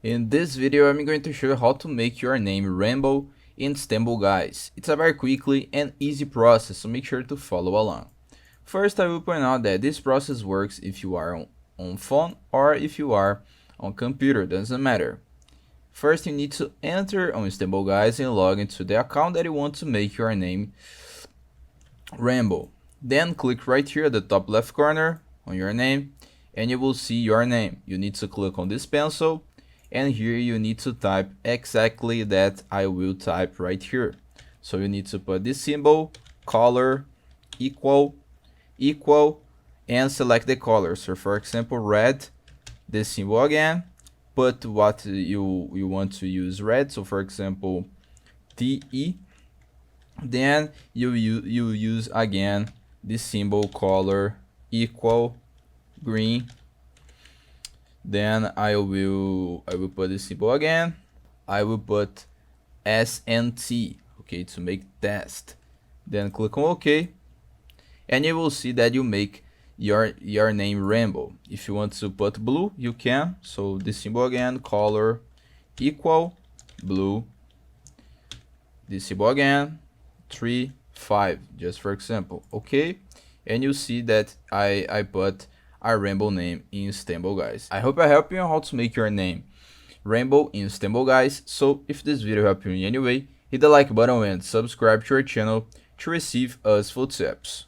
In this video, I'm going to show you how to make your name Rainbow in Stumble Guys. It's a very quickly and easy process, so make sure to follow along. First, I will point out that this process works if you are on phone or if you are on computer, doesn't matter. First, you need to enter on Stumble Guys and log into the account that you want to make your name Rainbow. Then click right here at the top left corner on your name and you will see your name. You need to click on this pencil and here you need to type exactly that I will type right here. So you need to put this symbol, color, equal, and select the color. So for example, red, this symbol again, put what you want to use red. So for example, TE. Then you use again this symbol, color, equal, green. Then I will put this symbol again. I will put SNT, okay, to make test. Then click on OK, and you will see that you make your name Rainbow. If you want to put blue, you can. So this symbol again, color, equal, blue. This symbol again, 3, 5, just for example. Okay, and you see that I put a rainbow name in Stumble Guys. I hope I helped you on how to make your name Rainbow in Stumble Guys. So if this video helped you in any way, hit the like button and subscribe to our channel to receive useful tips.